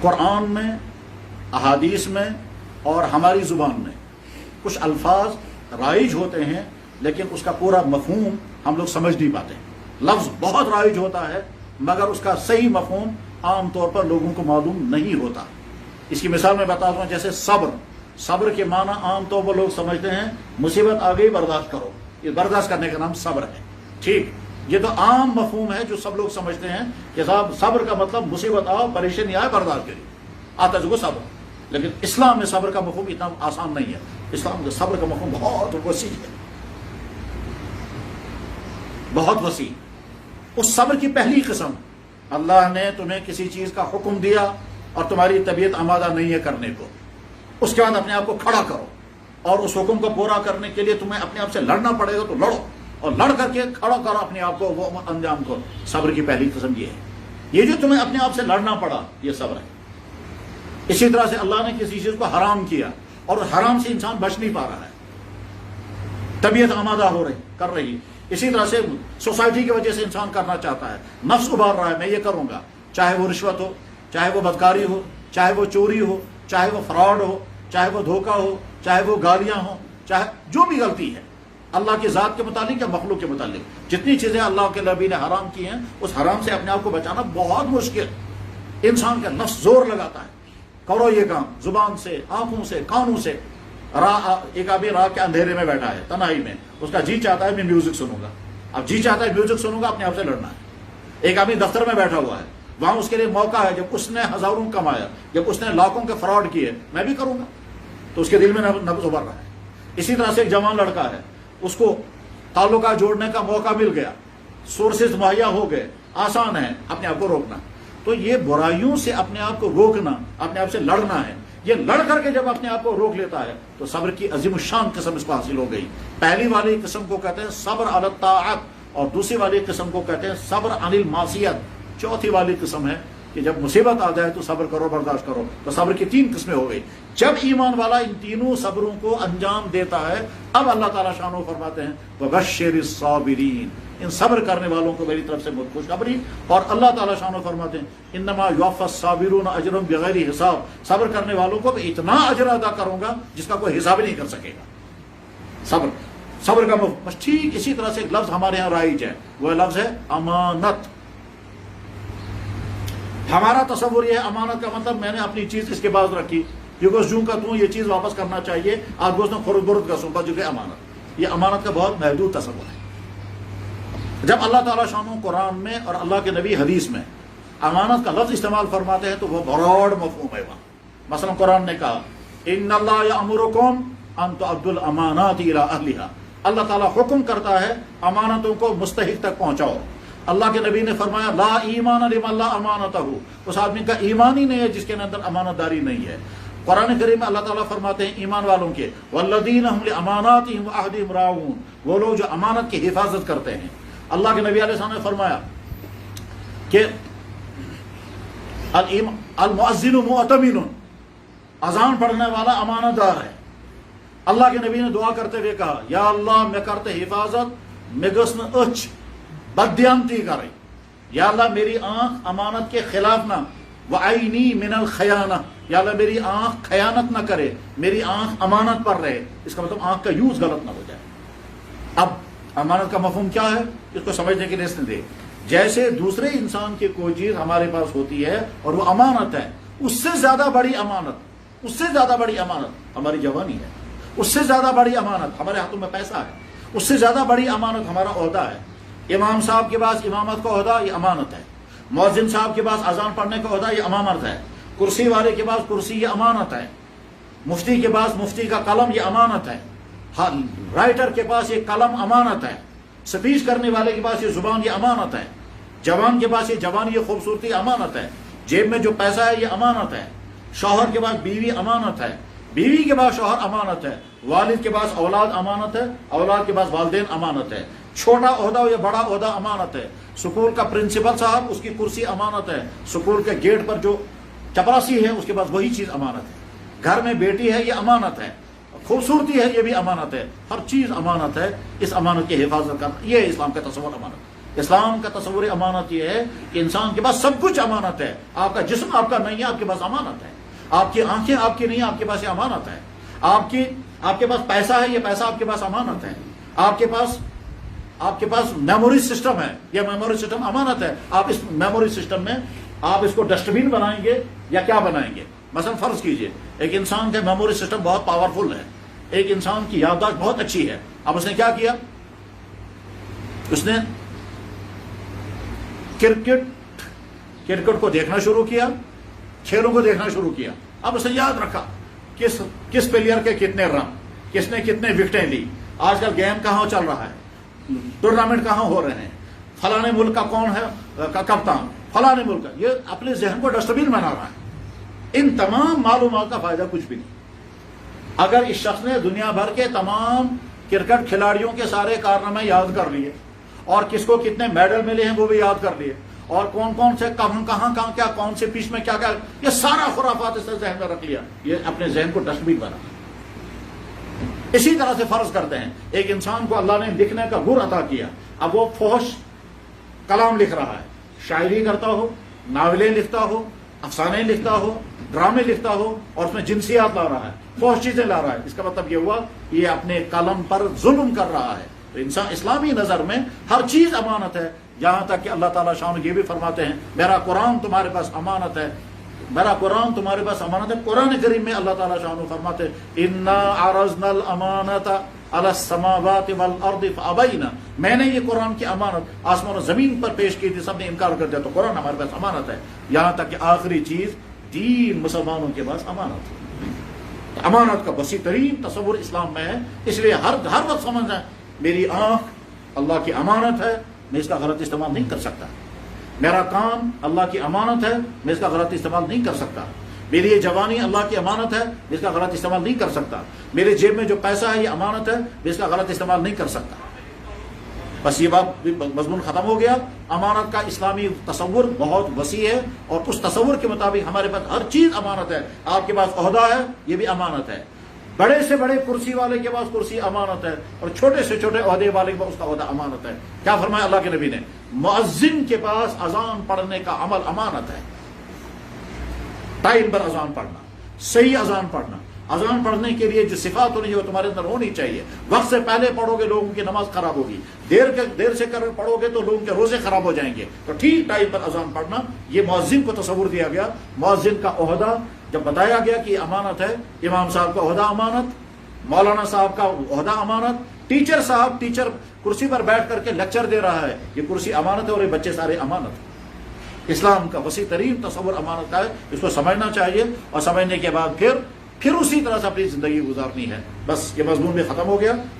قرآن میں، احادیث میں اور ہماری زبان میں کچھ الفاظ رائج ہوتے ہیں لیکن اس کا پورا مفہوم ہم لوگ سمجھ نہیں پاتے. لفظ بہت رائج ہوتا ہے مگر اس کا صحیح مفہوم عام طور پر لوگوں کو معلوم نہیں ہوتا. اس کی مثال میں بتاتا ہوں، جیسے صبر. صبر کے معنی عام طور پر لوگ سمجھتے ہیں مصیبت آ گئی برداشت کرو، یہ برداشت کرنے کا نام صبر ہے. ٹھیک، یہ تو عام مفہوم ہے جو سب لوگ سمجھتے ہیں کہ صاحب صبر کا مطلب مصیبت آؤ، پریشانی آئے، برداشت کری، آتا جو صبر. لیکن اسلام میں صبر کا مفہوم اتنا آسان نہیں ہے. اسلام میں صبر کا مفہوم بہت وسیع ہے، بہت وسیع. اس صبر کی پہلی قسم، اللہ نے تمہیں کسی چیز کا حکم دیا اور تمہاری طبیعت آمادہ نہیں ہے کرنے کو، اس کے بعد اپنے آپ کو کھڑا کرو اور اس حکم کو پورا کرنے کے لیے تمہیں اپنے آپ سے لڑنا پڑے گا تو لڑو، اور لڑ کر کے کھڑا کرو اپنے آپ کو وہ انجام کو. صبر کی پہلی قسم یہ ہے. یہ جو تمہیں اپنے آپ سے لڑنا پڑا یہ صبر ہے. اسی طرح سے اللہ نے کسی چیز کو حرام کیا اور حرام سے انسان بچ نہیں پا رہا ہے، طبیعت آمادہ ہو رہی کر رہی. اسی طرح سے سوسائٹی کی وجہ سے انسان کرنا چاہتا ہے، نفس ابھار رہا ہے میں یہ کروں گا، چاہے وہ رشوت ہو، چاہے وہ بدکاری ہو، چاہے وہ چوری ہو، چاہے وہ فراڈ ہو، چاہے وہ دھوکہ ہو، چاہے وہ گالیاں ہوں، چاہے جو بھی غلطی ہے اللہ کی ذات کے متعلق یا مخلوق کے متعلق، جتنی چیزیں اللہ کے نبی نے حرام کی ہیں اس حرام سے اپنے آپ کو بچانا بہت مشکل. انسان کا نفس زور لگاتا ہے کرو یہ کام، زبان سے، آنکھوں سے، کانوں سے. ایک آدمی رات کے اندھیرے میں بیٹھا ہے تنہائی میں، اس کا جی چاہتا ہے میں میوزک سنوں گا. اب جی چاہتا ہے میوزک سنوں گا، اپنے آپ سے لڑنا ہے. ایک آدمی دفتر میں بیٹھا ہوا ہے، وہاں اس کے لیے موقع ہے، جب اس نے ہزاروں کمایا، جب اس نے لاکھوں کے فراڈ کیے میں بھی کروں گا، تو اس کے دل میں نفس ابھر رہا ہے. اسی طرح سے ایک جوان لڑکا ہے، اس کو تعلقات جوڑنے کا موقع مل گیا، سورسز مہیا ہو گئے، آسان ہے اپنے آپ کو روکنا. تو یہ برائیوں سے اپنے آپ کو روکنا، اپنے آپ سے لڑنا ہے. یہ لڑ کر کے جب اپنے آپ کو روک لیتا ہے تو صبر کی عظیم الشان قسم اس کو حاصل ہو گئی. پہلی والی قسم کو کہتے ہیں صبر علی الطاعت، اور دوسری والی قسم کو کہتے ہیں صبر عن المعصیت. چوتھی والی قسم ہے کہ جب مصیبت آ جائے تو صبر کرو، برداشت کرو. تو صبر کی تین قسمیں ہو گئی. جب ایمان والا ان تینوں صبروں کو انجام دیتا ہے اب اللہ تعالیٰ شانہ فرماتے ہیں وَبَشِّرِ الصَّابِرِينَ، ان صبر کرنے والوں کو میری طرف سے خوشخبری. اور اللہ تعالیٰ شانہ فرماتے ہیں انما یوفی الصابرون اجرهم بغیر حساب، صبر کرنے والوں کو میں اتنا اجر ادا کروں گا جس کا کوئی حساب نہیں کر سکے گا. صبر کا بس ٹھیک اسی طرح سے ایک لفظ ہمارے یہاں رائج ہے، وہ لفظ ہے امانت. ہمارا تصور یہ ہے امانت کا مطلب میں نے اپنی چیز اس کے پاس رکھی، یہ گوشت جوں کا توں یہ چیز واپس کرنا چاہیے، آج گوشت نے خرد برد کا سونپا جو کہ امانت. یہ امانت کا بہت محدود تصور ہے. جب اللہ تعالیٰ شانہ قرآن میں اور اللہ کے نبی حدیث میں امانت کا لفظ استعمال فرماتے ہیں تو وہ براڈ مفہوم ہے. وہاں مثلا قرآن نے کہا ان اللہ یأمرکم ان تؤدوا الامانات الی اہلھا، اللہ تعالیٰ حکم کرتا ہے امانتوں کو مستحق تک پہنچاؤ. اللہ کے نبی نے فرمایا لا ایمان لمن لا امانتہ، اس آدمی کا ایمان ہی نہیں ہے جس کے اندر امانت داری نہیں ہے. قرآن کریم میں اللہ تعالیٰ فرماتے ہیں ایمان والوں کے والذین هم لاماناتهم وعہدہم راعون، وہ لوگ جو امانت کی حفاظت کرتے ہیں. اللہ کے نبی علیہ السلام نے فرمایا کہ المؤذن مؤتمن، اذان پڑھنے والا امانت دار ہے. اللہ کے نبی نے دعا کرتے ہوئے کہا یا اللہ میں کرتے حفاظت میں گژھ نہ أچھ بددیانتی کرے، یا اللہ میری آنکھ امانت کے خلاف نہ، وعینی من الخیانہ، یا اللہ میری آنکھ خیانت نہ کرے، میری آنکھ امانت پر رہے. اس کا مطلب آنکھ کا یوز غلط نہ ہو جائے. اب امانت کا مفہوم کیا ہے اس کو سمجھنے کے لیے اس نے دے، جیسے دوسرے انسان کی کوئی چیز ہمارے پاس ہوتی ہے اور وہ امانت ہے، اس سے زیادہ بڑی امانت، اس سے زیادہ بڑی امانت ہماری جوانی ہے، اس سے زیادہ بڑی امانت ہمارے ہاتھوں میں پیسہ ہے، اس سے زیادہ بڑی امانت ہمارا عہدہ ہے. امام صاحب کے پاس امامت کا عہدہ یہ امانت ہے، مؤذن صاحب کے پاس اذان پڑھنے کا عہدہ یہ امانت ہے، کرسی والے کے پاس کرسی یہ امانت ہے، مفتی کے پاس مفتی کا قلم یہ امانت ہے، رائٹر کے پاس یہ قلم امانت ہے، سپیچ کرنے والے کے پاس یہ زبان یہ امانت ہے، جوان کے پاس یہ جوانی یہ خوبصورتی امانت ہے، جیب میں جو پیسہ ہے یہ امانت ہے، شوہر کے پاس بیوی امانت ہے، بیوی کے پاس شوہر امانت ہے، والد کے پاس اولاد امانت ہے، اولاد کے پاس والدین امانت ہے، چھوٹا عہدہ ہو یا بڑا عہدہ امانت ہے. سکول کا پرنسپل صاحب اس کی کرسی امانت ہے، سکول کے گیٹ پر جو چپراسی ہے اس کے پاس وہی چیز امانت ہے، گھر میں بیٹی ہے یہ امانت ہے، خوبصورتی ہے یہ بھی امانت ہے، ہر چیز امانت ہے. اس امانت کی حفاظت کرنا یہ اسلام کا تصور امانت. اسلام کا تصور امانت یہ ہے کہ انسان کے پاس سب کچھ امانت ہے. آپ کا جسم آپ کا نہیں ہے، آپ کے پاس امانت ہے. آپ کی آنکھیں آپ کی نہیں ہیں، آپ کے پاس یہ امانت ہے. آپ کے پاس پیسہ ہے، یہ پیسہ آپ کے پاس امانت ہے. آپ کے پاس میموری سسٹم ہے، یہ میموری سسٹم امانت ہے. آپ اس میموری سسٹم میں آپ اس کو ڈسٹ بین بنائیں گے یا کیا بنائیں گے؟ مثلا فرض کیجئے ایک انسان کا میموری سسٹم بہت پاورفل ہے، ایک انسان کی یادداشت بہت اچھی ہے. اب اس نے کیا کیا؟ اس نے کرکٹ کو دیکھنا شروع کیا، کھیلوں کو دیکھنا شروع کیا. اب اس نے یاد رکھا کس پلیئر کے کتنے رن، کس نے کتنے وکٹیں لی، آج کل گیم کہاں چل رہا ہے، ٹورنامنٹ کہاں ہو رہے ہیں، فلانے ملک کا کون ہے کپتان، فلانے ملک کا. یہ اپنے ذہن کو ڈسٹ بین بنا رہا ہے. ان تمام معلومات کا فائدہ کچھ بھی نہیں. اگر اس شخص نے دنیا بھر کے تمام کرکٹ کھلاڑیوں کے سارے کارنامے یاد کر لیے اور کس کو کتنے میڈل ملے ہیں وہ بھی یاد کر لیے، اور کون سے کہاں کیا کون سے پیچ میں کیا یہ سارا خرافات اس نے ذہن میں رکھ لیا، یہ اپنے ذہن کو ڈسٹ بین بنا. اسی طرح سے فرض کرتے ہیں ایک انسان کو اللہ نے لکھنے کا گر عطا کیا. اب وہ فحش کلام لکھ رہا ہے، شاعری کرتا ہو، ناولیں لکھتا ہو، افسانے لکھتا ہو، ڈرامے لکھتا ہو، اور اس میں جنسیات لا رہا ہے، فحش چیزیں لا رہا ہے. اس کا مطلب یہ ہوا یہ اپنے قلم پر ظلم کر رہا ہے. تو انسان اسلامی نظر میں ہر چیز امانت ہے، یہاں تک کہ اللہ تعالیٰ شان یہ بھی فرماتے ہیں میرا قرآن تمہارے پاس امانت ہے، میرا قرآن تمہارے پاس امانت ہے. قرآن کریم میں اللہ تعالیٰ شان فرماتے ہیں انا عرضنا الامانۃ علی السماوات والارض فابین، میں نے یہ قرآن کی امانت آسمان و زمین پر پیش کی تھی، سب نے انکار کر دیا. تو قرآن ہمارے پاس امانت ہے، یہاں تک کہ آخری چیز دین مسلمانوں کے پاس امانت ہے. امانت کا وسیع ترین تصور اسلام میں ہے. اس لیے ہر وقت سمجھنا ہے میری آنکھ اللہ کی امانت ہے، میں اس کا غلط استعمال نہیں کر سکتا. میرا کان اللہ کی امانت ہے، میں اس کا غلط استعمال نہیں کر سکتا. میری یہ جوانی اللہ کی امانت ہے، میں اس کا غلط استعمال نہیں کر سکتا. میرے جیب میں جو پیسہ ہے یہ امانت ہے، میں اس کا غلط استعمال نہیں کر سکتا. بس یہ بات مضمون ختم ہو گیا. امانت کا اسلامی تصور بہت وسیع ہے، اور اس تصور کے مطابق ہمارے پاس ہر چیز امانت ہے. آپ کے پاس عہدہ ہے، یہ بھی امانت ہے. بڑے سے بڑے کرسی والے کے پاس کرسی امانت ہے، اور چھوٹے سے چھوٹے عہدے والے کے پاس اس کا عہدہ امانت ہے. کیا فرمایا اللہ کے نبی نے؟ مؤذن کے پاس اذان پڑھنے کا عمل امانت ہے. ٹائم پر اذان پڑھنا، صحیح اذان پڑھنا. اذان پڑھنے کے لیے جو صفات ہونی وہ تمہارے اندر ہونی چاہیے. وقت سے پہلے پڑھو گے لوگوں کی نماز خراب ہوگی، دیر سے پڑھو گے تو لوگوں کے روزے خراب ہو جائیں گے. تو ٹھیک ٹائم پر اذان پڑھنا، یہ مؤذن کو تصور دیا گیا. مؤذن کا عہدہ جب بتایا گیا کہ یہ امانت ہے، امام صاحب کا عہدہ امانت، مولانا صاحب کا عہدہ امانت، ٹیچر صاحب کرسی پر بیٹھ کر کے لیکچر دے رہا ہے، یہ کرسی امانت ہے، اور یہ بچے سارے امانت ہیں. اسلام کا وسیع ترین تصور امانت کا ہے. اس کو سمجھنا چاہیے، اور سمجھنے کے بعد پھر اسی طرح سے اپنی زندگی گزارنی ہے. بس یہ مضمون بھی ختم ہو گیا.